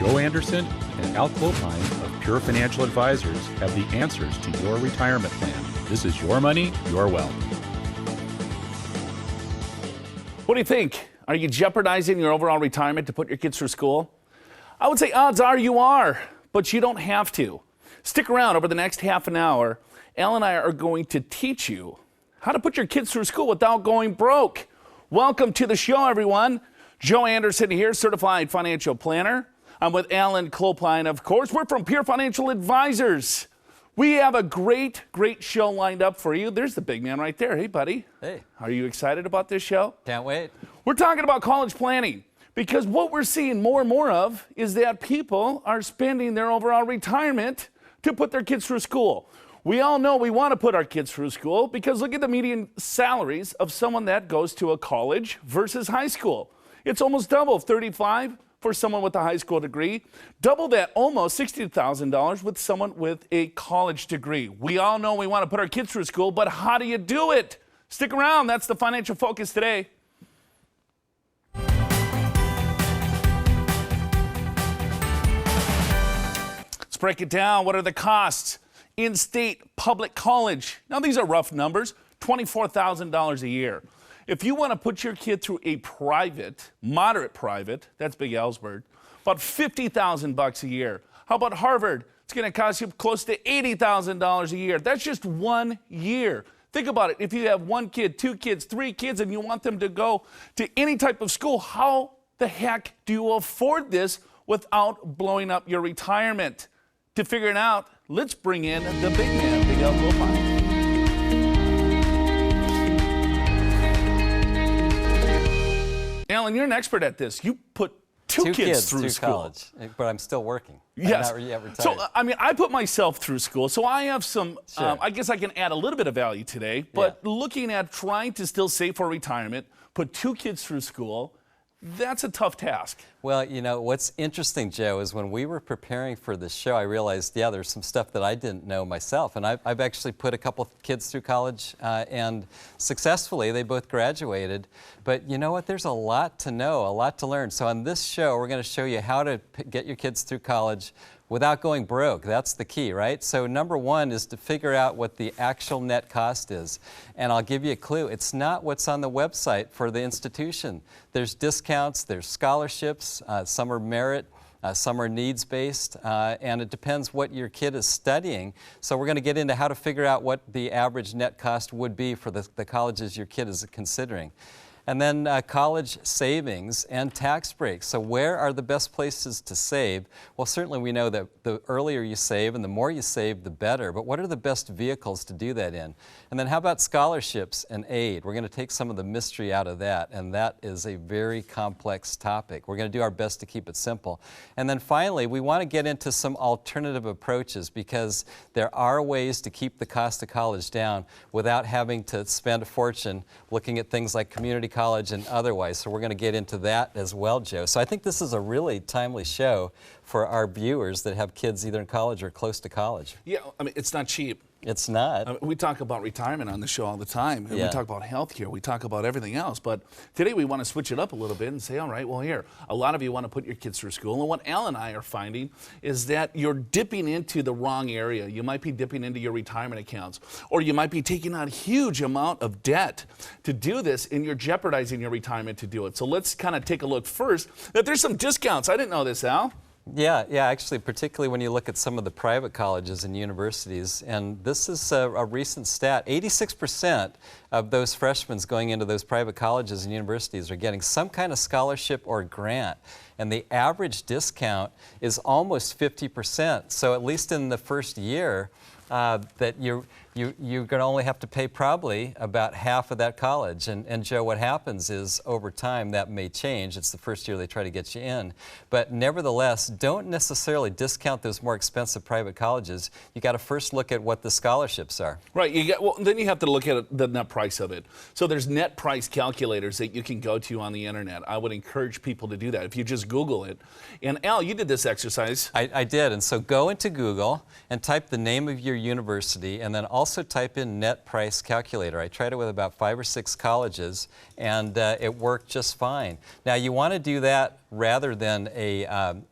Joe Anderson and Al Clopine of Pure Financial Advisors have the answers to your retirement plan. This is your money, your wealth. What do you think? Are you jeopardizing your overall retirement to put your kids through school? I would say odds are you are, but you don't have to. Stick around over the next half an hour. Al and I are going to teach you how to put your kids through school without going broke. Welcome to the show, everyone. Joe Anderson here, certified financial planner. I'm with Alan Clopine, of course. We're from Pure Financial Advisors. We have a great show lined up for you. There's the big man right there. Hey, buddy. Hey. Are you excited about this show? Can't wait. We're talking about college planning because what we're seeing more and more of is that people are spending their overall retirement to put their kids through school. We all know we want to put our kids through school because look at the median salaries of someone that goes to a college versus high school. It's almost double, $35,000 for someone with a high school degree. Double that, almost $60,000 with someone with a college degree. We all know we want to put our kids through school, but how do you do it? Stick around. That's the financial focus today. Let's break it down. What are the costs? In-state public college. Now, these are rough numbers, $24,000 a year. If you want to put your kid through a private, moderate private, that's Big Al's word, about $50,000 a year. How about Harvard? It's going to cost you close to $80,000 a year. That's just 1 year. Think about it. If you have 1 kid, 2 kids, 3 kids, and you want them to go to any type of school, how the heck do you afford this without blowing up your retirement? To figure it out, let's bring in the big man, Big Al Clopine. Alan, you're an expert at this. You put two kids through school. College, but I'm still working. Yes. I'm not yet retired. So, I mean, I put myself through school, so I have some, Sure. I guess I can add a little bit of value today, but looking at trying to still save for retirement, put 2 kids through school, that's a tough task. Well, you know, what's interesting, Joe, is when we were preparing for this show, I realized, there's some stuff that I didn't know myself. And I've actually put a couple kids through college, and successfully, they both graduated. But you know what? There's a lot to know, a lot to learn. So on this show, we're going to show you how to get your kids through college without going broke. That's the key, right? So number 1 is to figure out what the actual net cost is. And I'll give you a clue. It's not what's on the website for the institution. There's discounts, there's scholarships, some are merit, some are needs-based, and it depends what your kid is studying. So we're going to get into how to figure out what the average net cost would be for the colleges your kid is considering. And then college savings and tax breaks. So where are the best places to save? Well, certainly we know that the earlier you save and the more you save, the better. But what are the best vehicles to do that in? And then how about scholarships and aid? We're going to take some of the mystery out of that, and that is a very complex topic. We're going to do our best to keep it simple. And then finally, we want to get into some alternative approaches because there are ways to keep the cost of college down without having to spend a fortune looking at things like community college and otherwise. So we're going to get into that as well, Joe. So I think this is a really timely show for our viewers that have kids either in college or close to college. Yeah, I mean, it's not cheap. It's not. I mean, we talk about retirement on the show all the time. And Yeah. We talk about healthcare. We talk about everything else. But today we want to switch it up a little bit and say, all right, well, here, a lot of you want to put your kids through school. And what Al and I are finding is that you're dipping into the wrong area. You might be dipping into your retirement accounts, or you might be taking on a huge amount of debt to do this, and you're jeopardizing your retirement to do it. So let's kind of take a look first that there's some discounts. I didn't know this, Al. Yeah, actually, particularly when you look at some of the private colleges and universities, and this is a recent stat, 86% of those freshmen going into those private colleges and universities are getting some kind of scholarship or grant, and the average discount is almost 50%. So at least in the first year, that you're going to only have to pay probably about half of that college. And Joe, what happens is over time that may change. It's the first year they try to get you in. But nevertheless, don't necessarily discount those more expensive private colleges. You got to first look at what the scholarships are. Right. Well, then you have to look at the net price of it. So there's net price calculators that you can go to on the internet. I would encourage people to do that. If you just Google it. And Al, you did this exercise. I did. And so go into Google and type the name of your university, and then also type in net price calculator. I tried it with about 5 or 6 colleges, and it worked just fine. Now, you want to do that rather than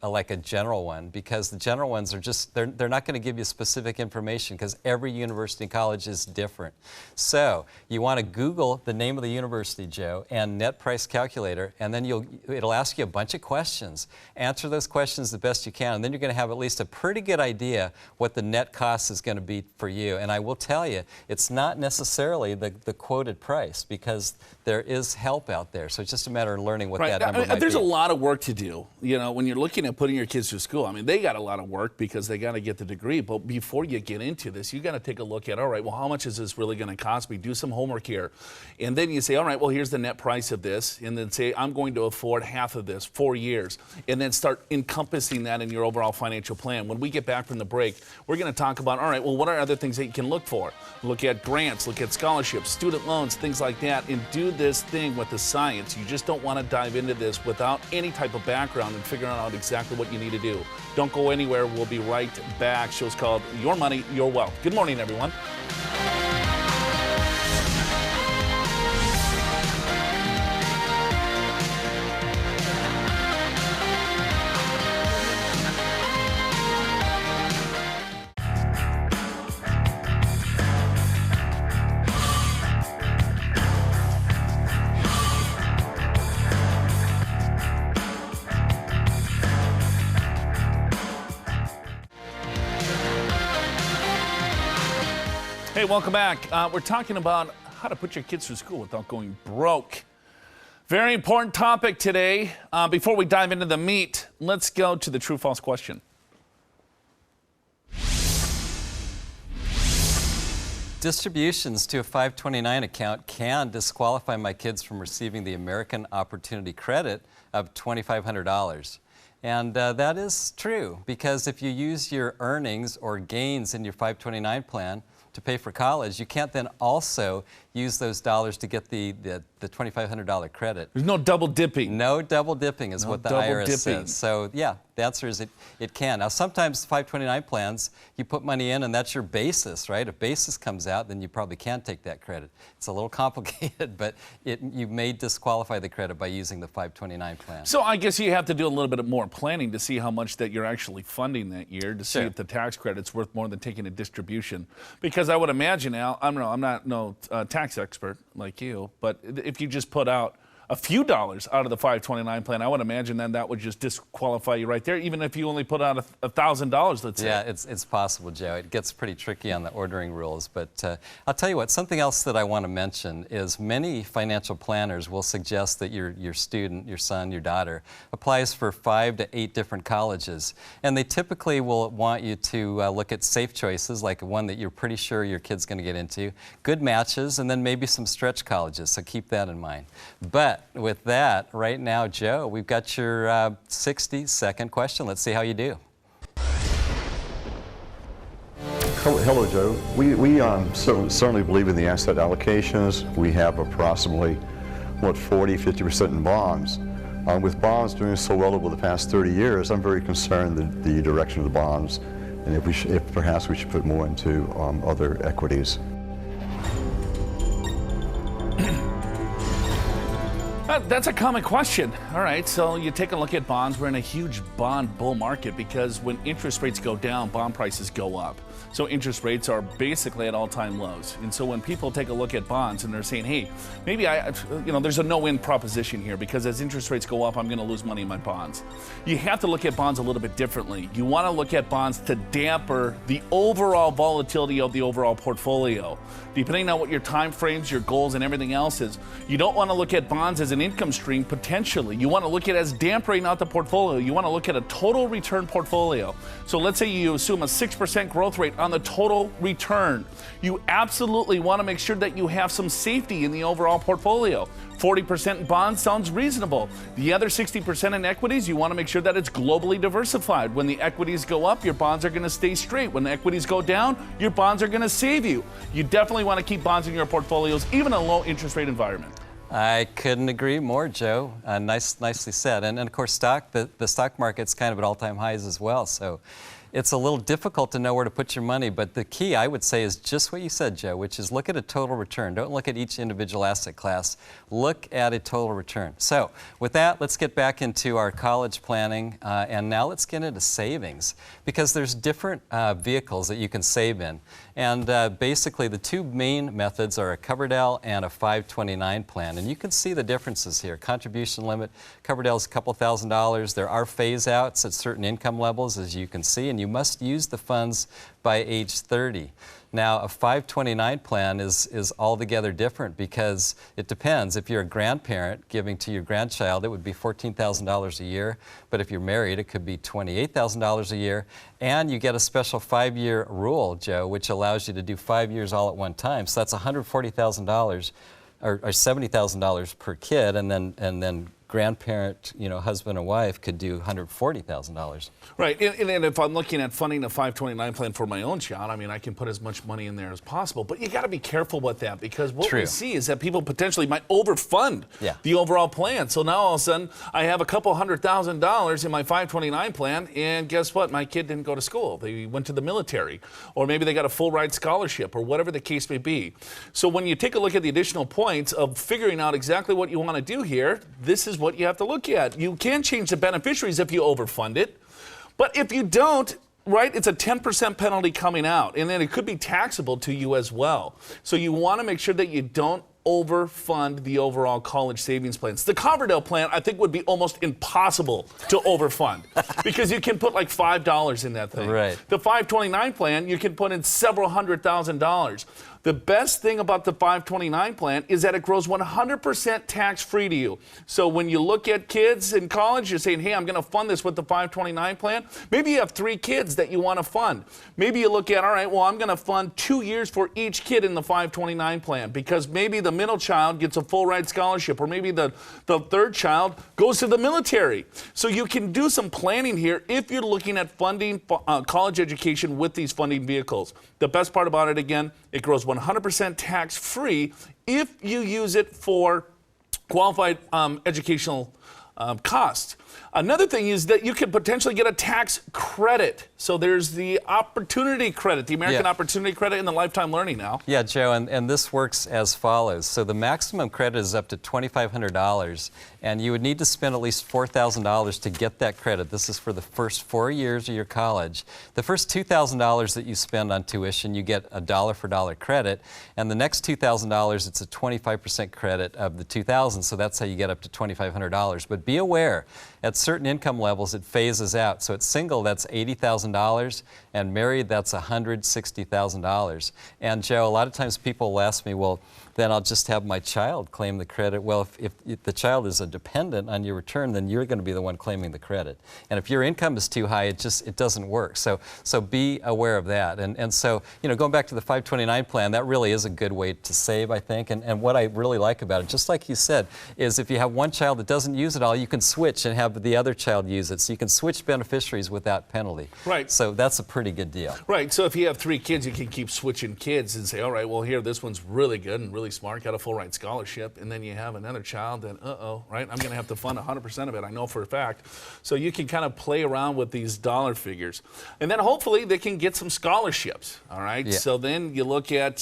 like a general one, because the general ones are just, they're not going to give you specific information because every university and college is different. So you want to Google the name of the university, Joe, and net price calculator, and then it'll ask you a bunch of questions. Answer those questions the best you can, and then you're going to have at least a pretty good idea what the net cost is going to be for you. And I will tell you, it's not necessarily the quoted price, because there is help out there. So it's just a matter of learning what that number might be. There's a lot of work to do. You know, when you're looking at putting your kids through school, I mean, they got a lot of work because they got to get the degree. But before you get into this, you got to take a look at, all right, well, how much is this really going to cost me? Do some homework here. And then you say, all right, well, here's the net price of this. And then say, I'm going to afford half of this, 4 years. And then start encompassing that in your overall financial plan. When we get back from the break, we're going to talk about, all right, well, what are other things that you can look for? Look at grants, look at scholarships, student loans, things like that, and do this thing with the science. You just don't want to dive into this without any type of background and figuring out exactly what you need to do. Don't go anywhere. We'll be right back. Show's called Your Money, Your Wealth. Good morning, everyone. Hey, welcome back. We're talking about how to put your kids through school without going broke. Very important topic today. Before we dive into the meat, let's go to the true-false question. Distributions to a 529 account can disqualify my kids from receiving the American Opportunity Credit of $2,500. And that is true, because if you use your earnings or gains in your 529 plan to pay for college, you can't then also use those dollars to get the $2,500 credit. There's no double dipping. No double dipping is what the IRS says. So yeah, the answer is it can. Now sometimes 529 plans, you put money in and that's your basis, right? If basis comes out, then you probably can take that credit. It's a little complicated, but you may disqualify the credit by using the 529 plan. So I guess you have to do a little bit more planning to see how much that you're actually funding that year to see if the tax credit's worth more than taking a distribution. Because I would imagine, Al, I'm not no tax expert like you, but if you just put out a few dollars out of the 529 plan, I would imagine then that would just disqualify you right there, even if you only put out $1,000, let's say. Yeah, it's possible, Joe. It gets pretty tricky on the ordering rules, but I'll tell you what, something else that I want to mention is many financial planners will suggest that your student, your son, your daughter, applies for 5 to 8 different colleges, and they typically will want you to look at safe choices, like one that you're pretty sure your kid's going to get into, good matches, and then maybe some stretch colleges, so keep that in mind. But with that, right now, Joe, we've got your 60-second question. Let's see how you do. Hello, Joe. We certainly believe in the asset allocations. We have approximately, 40–50% in bonds. With bonds doing so well over the past 30 years, I'm very concerned the direction of the bonds, and if perhaps we should put more into other equities. That's a common question. All right, so you take a look at bonds. We're in a huge bond bull market because when interest rates go down, bond prices go up. So interest rates are basically at all-time lows. And so when people take a look at bonds and they're saying, hey, maybe there's a no-win proposition here because as interest rates go up, I'm going to lose money in my bonds. You have to look at bonds a little bit differently. You want to look at bonds to damper the overall volatility of the overall portfolio. Depending on what your time frames, your goals, and everything else is, you don't want to look at bonds as an income stream potentially. You want to look at it as dampening out the portfolio. You want to look at a total return portfolio. So let's say you assume a 6% growth rate on the total return. You absolutely want to make sure that you have some safety in the overall portfolio. 40% in bonds sounds reasonable. The other 60% in equities, you want to make sure that it's globally diversified. When the equities go up, your bonds are going to stay straight. When the equities go down, your bonds are going to save you. You definitely want to keep bonds in your portfolios, even in a low interest rate environment. I couldn't agree more, Joe. Nicely said. And of course, the stock market's kind of at all-time highs as well. So it's a little difficult to know where to put your money, but the key, I would say, is just what you said, Joe, which is look at a total return. Don't look at each individual asset class. Look at a total return. So with that, let's get back into our college planning, and now let's get into savings, because there's different vehicles that you can save in. And basically, the two main methods are a Coverdell and a 529 plan. And you can see the differences here. Contribution limit, Coverdell's a couple $1,000s. There are phase-outs at certain income levels, as you can see, and you must use the funds by age 30. Now, a 529 plan is altogether different because it depends. If you're a grandparent giving to your grandchild, it would be $14,000 a year. But if you're married, it could be $28,000 a year. And you get a special 5-year rule, Joe, which allows you to do 5 years all at one time. So that's $140,000 or $70,000 per kid, and then grandparent, husband and wife could do $140,000. Right, and if I'm looking at funding a 529 plan for my own child, I mean, I can put as much money in there as possible, but you got to be careful with that, because what we see is that people potentially might overfund the overall plan. So now all of a sudden, I have a couple $100,000 in my 529 plan, and guess what? My kid didn't go to school. They went to the military, or maybe they got a full-ride scholarship, or whatever the case may be. So when you take a look at the additional points of figuring out exactly what you want to do here, this is what you have to look at. You can change the beneficiaries if you overfund it, but if you don't, right, it's a 10% penalty coming out, and then it could be taxable to you as well. So you want to make sure that you don't overfund the overall college savings plans. The Coverdell plan, I think, would be almost impossible to overfund because you can put like $5 in that thing. Right. The 529 plan, you can put in several $100,000. The best thing about the 529 plan is that it grows 100% tax-free to you. So when you look at kids in college, you're saying, hey, I'm going to fund this with the 529 plan. Maybe you have 3 kids that you want to fund. Maybe you look at, all right, well, I'm going to fund 2 years for each kid in the 529 plan, because maybe the middle child gets a full-ride scholarship, or maybe the third child goes to the military. So you can do some planning here if you're looking at funding college education with these funding vehicles. The best part about it, again, it grows 100% tax-free if you use it for qualified educational costs. Another thing is that you could potentially get a tax credit. So there's the opportunity credit, the American Opportunity Credit, and the lifetime learning now. Yeah, Joe, and this works as follows. So the maximum credit is up to $2,500, and you would need to spend at least $4,000 to get that credit. This is for the first 4 years of your college. The first $2,000 that you spend on tuition, you get a dollar-for-dollar credit, and the next $2,000, it's a 25% credit of the $2,000, so that's how you get up to $2,500. But be aware, at certain income levels, it phases out. So at single, that's $80,000, and married, that's $160,000. And Joe, a lot of times people will ask me, well, then I'll just have my child claim the credit. Well, if the child is a dependent on your return, then you're going to be the one claiming the credit. And if your income is too high, it doesn't work. So be aware of that. And so, going back to the 529 plan, that really is a good way to save, I think. And what I really like about it, just like you said, is if you have one child that doesn't use it all, you can switch and have the other child use it. So you can switch beneficiaries without penalty. Right. So that's a pretty good deal. Right. So if you have 3 kids, you can keep switching kids and say, all right, well, here, this one's really good and really smart, got a full ride scholarship, and then you have another child, and right, I'm going to have to fund 100% of it, I know for a fact. So you can kind of play around with these dollar figures. And then hopefully they can get some scholarships, all right? Yeah. So then you look at,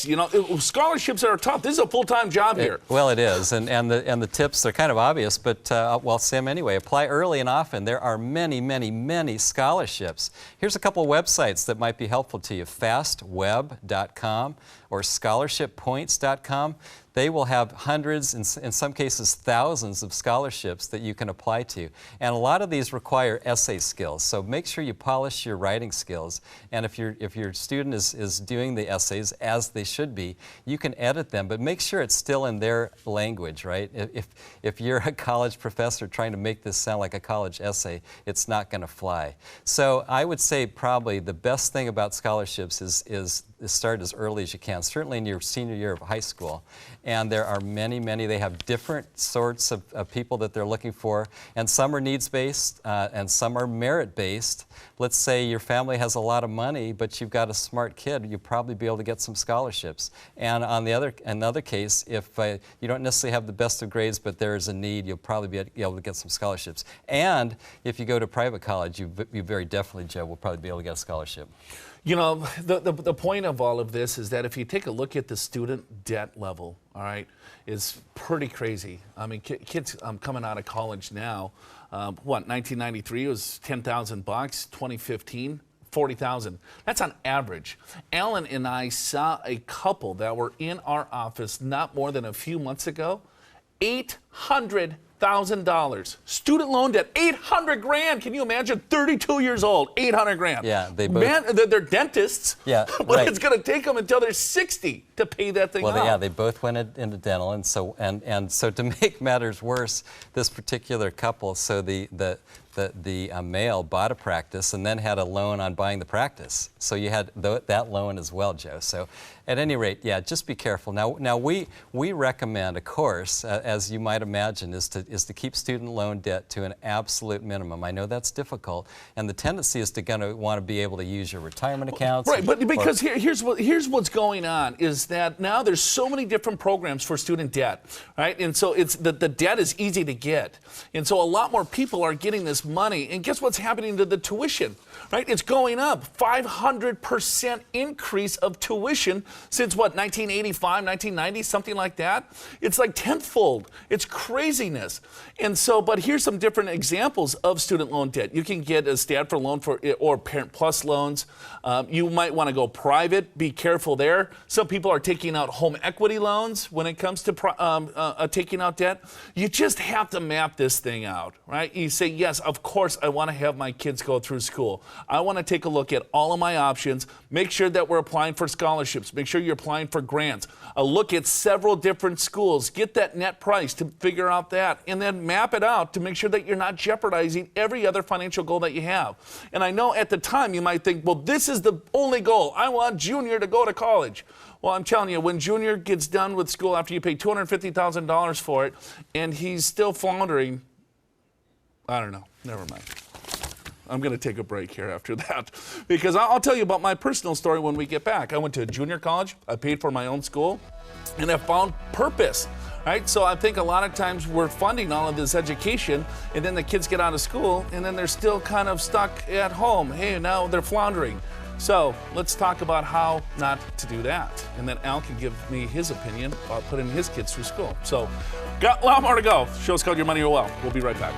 scholarships are tough. This is a full-time job here. Well, it is, and the tips are kind of obvious, but well, Sam, anyway, apply early and often. There are many, many, many scholarships. Here's a couple websites that might be helpful to you. fastweb.com or scholarshippoints.com. They will have hundreds, in some cases thousands, of scholarships that you can apply to. And a lot of these require essay skills, so make sure you polish your writing skills. And if your student is doing the essays, as they should be, you can edit them, but make sure it's still in their language, right? If you're a college professor trying to make this sound like a college essay, it's not going to fly. So I would say probably the best thing about scholarships is start as early as you can, certainly in your senior year of high school. and there are many, many. They have different sorts of people that they're looking for, and some are needs-based and some are merit-based. Let's say your family has a lot of money, but you've got a smart kid, you'll probably be able to get some scholarships. And on another case, if you don't necessarily have the best of grades, but there is a need, you'll probably be able to get some scholarships. And if you go to private college, you very definitely, Joe, will probably be able to get a scholarship. You know, the point of all of this is that if you take a look at the student debt level, all right, is pretty crazy. I mean, kids coming out of college now, 1993 was $10,000 bucks, 2015, 40,000. That's on average. Alan and I saw a couple that were in our office not more than a few months ago, $800,000 student loan debt, 800 grand. Can you imagine? 32 years old, 800 grand. Yeah, they both. Man, they're dentists. Yeah, but right. It's going to take them until they're 60 to pay that thing off. Well, they both went into dental, and so to make matters worse, this particular couple, so the male bought a practice and then had a loan on buying the practice. So you had that loan as well, Joe. So at any rate, yeah, just be careful. Now we recommend, of course, as you might imagine, is to keep student loan debt to an absolute minimum. I know that's difficult, and the tendency is to want to be able to use your retirement accounts. Right, but because here's what's going on is that now there's so many different programs for student debt, right? And so it's the debt is easy to get, and so a lot more people are getting this money. And guess what's happening to the tuition, right? It's going up. 500% increase of tuition since what, 1985, 1990, something like that? It's like tenfold. It's craziness. And so, but here's some different examples of student loan debt. You can get a Stanford loan or Parent Plus loans. You might want to go private. Be careful there. Some people are taking out home equity loans when it comes to taking out debt. You just have to map this thing out, right? You say, yes, of course, I want to have my kids go through school. I want to take a look at all of my options, make sure that we're applying for scholarships, make sure you're applying for grants, look at several different schools, get that net price to figure out that, and then map it out to make sure that you're not jeopardizing every other financial goal that you have. And I know at the time you might think, well, this is the only goal. I want Junior to go to college. Well, I'm telling you, when Junior gets done with school after you pay $250,000 for it, and he's still floundering, I don't know. Never mind. I'm going to take a break here after that because I'll tell you about my personal story when we get back. I went to a junior college. I paid for my own school, and I found purpose, right? So I think a lot of times we're funding all of this education, and then the kids get out of school, and then they're still kind of stuck at home. Hey, now they're floundering. So let's talk about how not to do that. And then Al can give me his opinion about putting his kids through school. So got a lot more to go. Show's called Your Money, Your Wealth. We'll be right back.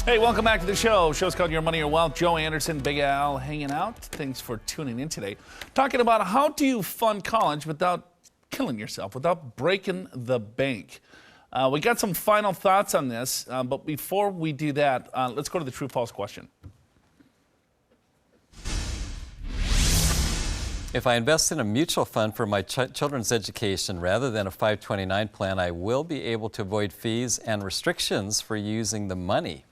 Hey, welcome back to the show. Show's called Your Money, Your Wealth. Joe Anderson, Big Al hanging out. Thanks for tuning in today. Talking about how do you fund college without killing yourself, without breaking the bank. We got some final thoughts on this, but before we do that, let's go to the true-false question. If I invest in a mutual fund for my children's education rather than a 529 plan, I will be able to avoid fees and restrictions for using the money.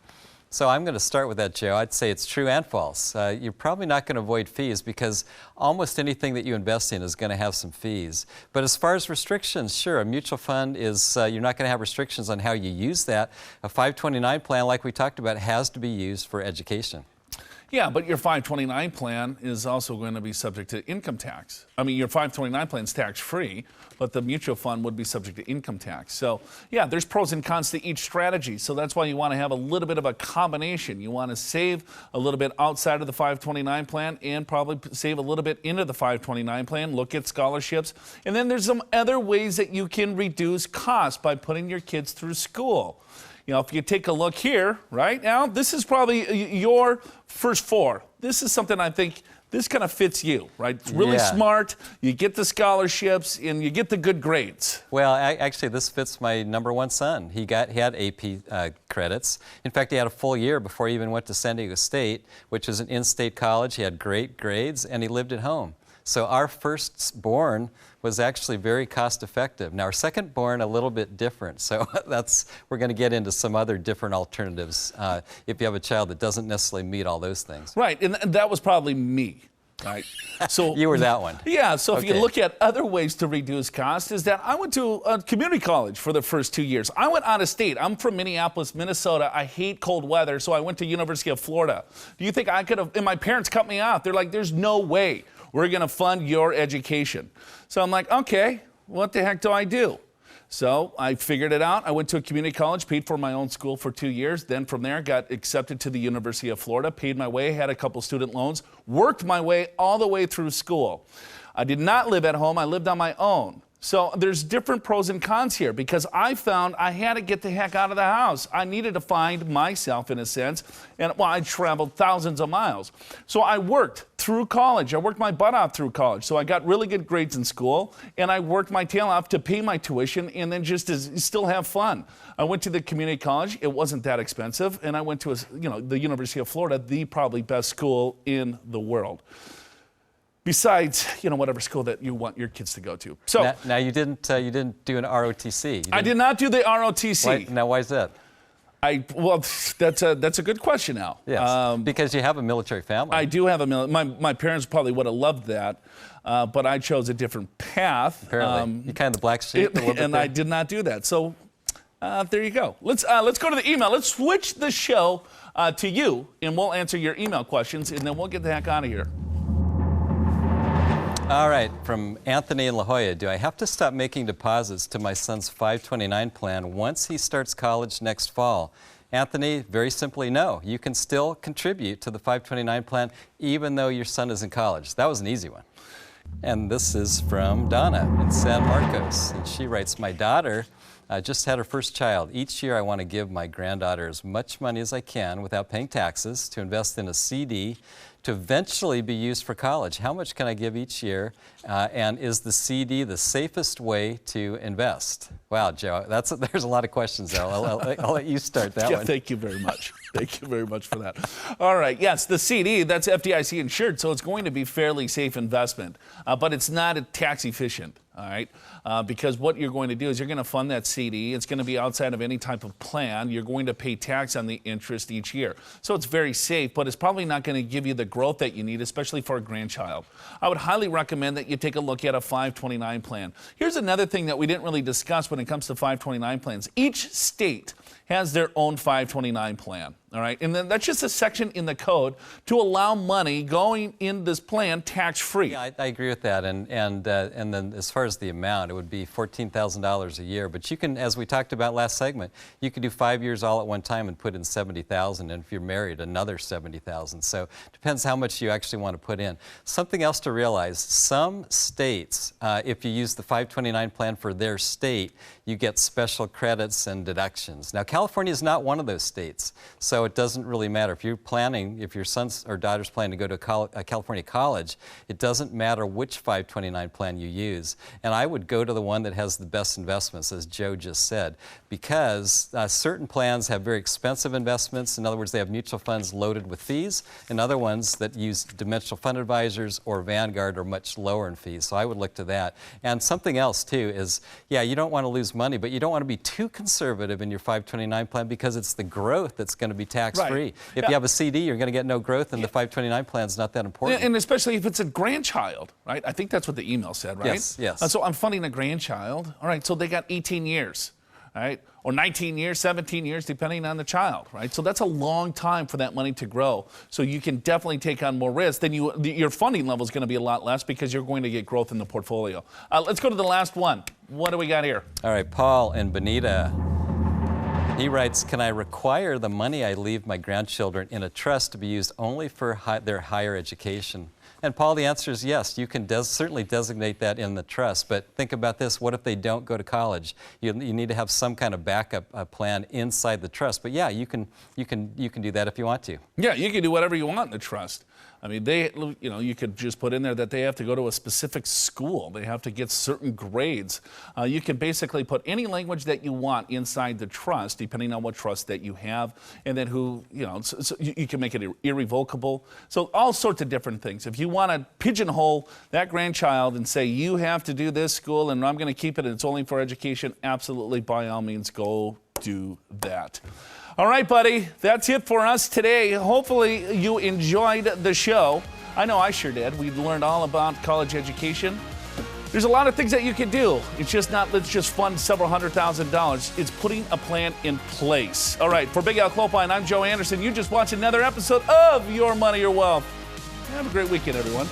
So I'm going to start with that, Joe. I'd say it's true and false. You're probably not going to avoid fees because almost anything that you invest in is going to have some fees. But as far as restrictions, sure, a mutual fund is, you're not going to have restrictions on how you use that. A 529 plan, like we talked about, has to be used for education. Yeah, but your 529 plan is also going to be subject to income tax. I mean, your 529 plan is tax-free, but the mutual fund would be subject to income tax. So, yeah, there's pros and cons to each strategy. So that's why you want to have a little bit of a combination. You want to save a little bit outside of the 529 plan and probably save a little bit into the 529 plan. Look at scholarships. And then there's some other ways that you can reduce costs by putting your kids through school. You know, if you take a look here, right now, this is probably your first four. This is something I think this kind of fits you, right? It's really smart. You get the scholarships and you get the good grades. Well, actually, this fits my number one son. He had AP credits. In fact, he had a full year before he even went to San Diego State, which is an in-state college. He had great grades and he lived at home. So our firstborn was actually very cost effective. Now our secondborn a little bit different. So we're going to get into some other different alternatives if you have a child that doesn't necessarily meet all those things. Right, and that was probably me. Right. So you were that one. Yeah. So if you look at other ways to reduce cost, is that I went to a community college for the first 2 years. I went out of state. I'm from Minneapolis, Minnesota. I hate cold weather, so I went to University of Florida. Do you think I could have? And my parents cut me out. They're like, "There's no way we're going to fund your education." So I'm like, "Okay, what the heck do I do?" So I figured it out. I went to a community college, paid for my own school for 2 years. Then from there, got accepted to the University of Florida, paid my way, had a couple student loans, worked my way all the way through school. I did not live at home. I lived on my own. So there's different pros and cons here because I found I had to get the heck out of the house. I needed to find myself in a sense. And well, I traveled thousands of miles. So I worked through college. I worked my butt off through college. So I got really good grades in school and I worked my tail off to pay my tuition and then just to still have fun. I went to the community college. It wasn't that expensive. And I went to the University of Florida, the probably best school in the world. Besides, whatever school that you want your kids to go to. So now you didn't do an ROTC. I did not do the ROTC. Why is that? Well, that's a good question, Al. Yes, because you have a military family. I do have a military. My parents probably would have loved that, but I chose a different path. Apparently, you kind of the black sheep a little bit. And I did not do that. So there you go. Let's go to the email. Let's switch the show to you, and we'll answer your email questions, and then we'll get the heck out of here. All right, from Anthony in La Jolla. Do I have to stop making deposits to my son's 529 plan once he starts college next fall? Anthony, very simply, no. You can still contribute to the 529 plan even though your son is in college. That was an easy one. And this is from Donna in San Marcos. And she writes, my daughter just had her first child. Each year I want to give my granddaughter as much money as I can without paying taxes to invest in a CD to eventually be used for college. How much can I give each year? And is the CD the safest way to invest? Wow, Joe, there's a lot of questions there. I'll let you start that one. Thank you very much. Thank you very much for that. All right, yes, the CD, that's FDIC insured, so it's going to be fairly safe investment, but it's not tax efficient. All right, because what you're going to do is you're going to fund that CD. It's going to be outside of any type of plan. You're going to pay tax on the interest each year. So it's very safe, but it's probably not going to give you the growth that you need, especially for a grandchild. I would highly recommend that you take a look at a 529 plan. Here's another thing that we didn't really discuss when it comes to 529 plans. Each state has their own 529 plan, all right? And then that's just a section in the code to allow money going in this plan tax-free. Yeah, I agree with that. And then as far as the amount, it would be $14,000 a year. But you can, as we talked about last segment, you could do 5 years all at one time and put in $70,000. And if you're married, another $70,000. So it depends how much you actually want to put in. Something else to realize, some states, if you use the 529 plan for their state, you get special credits and deductions. Now, California is not one of those states, so it doesn't really matter. If you're planning, if your son's or daughter's planning to go to a California college, it doesn't matter which 529 plan you use. And I would go to the one that has the best investments, as Joe just said, because certain plans have very expensive investments. In other words, they have mutual funds loaded with fees, and other ones that use dimensional fund advisors or Vanguard are much lower in fees. So I would look to that. And something else, too, is, yeah, you don't want to lose money, but you don't want to be too conservative in your 529 plan because it's the growth that's going to be tax-free. Right. If you have a CD, you're going to get no growth, and the 529 plan is not that important. And especially if it's a grandchild, right? I think that's what the email said, right? Yes, yes. So I'm funding a grandchild. All right, so they got 18 years, right? Or 19 years, 17 years, depending on the child, right? So that's a long time for that money to grow. So you can definitely take on more risk. Then your funding level is going to be a lot less because you're going to get growth in the portfolio. Let's go to the last one. What do we got here? All right, Paul and Benita. He writes, can I require the money I leave my grandchildren in a trust to be used only for their higher education? And Paul, the answer is yes. You can certainly designate that in the trust. But think about this. What if they don't go to college? You need to have some kind of backup plan inside the trust. But yeah, you can do that if you want to. Yeah, you can do whatever you want in the trust. I mean, you could just put in there that they have to go to a specific school. They have to get certain grades. You can basically put any language that you want inside the trust, depending on what trust that you have, and then so you can make it irrevocable. So all sorts of different things. If you want to pigeonhole that grandchild and say, you have to do this school and I'm going to keep it and it's only for education, absolutely, by all means, go do that. All right, buddy, that's it for us today. Hopefully you enjoyed the show. I know I sure did. We learned all about college education. There's a lot of things that you can do. It's just not, let's just fund several $100,000. It's putting a plan in place. All right, for Big Al Clopine, I'm Joe Anderson. You just watched another episode of Your Money, Your Wealth. Have a great weekend, everyone.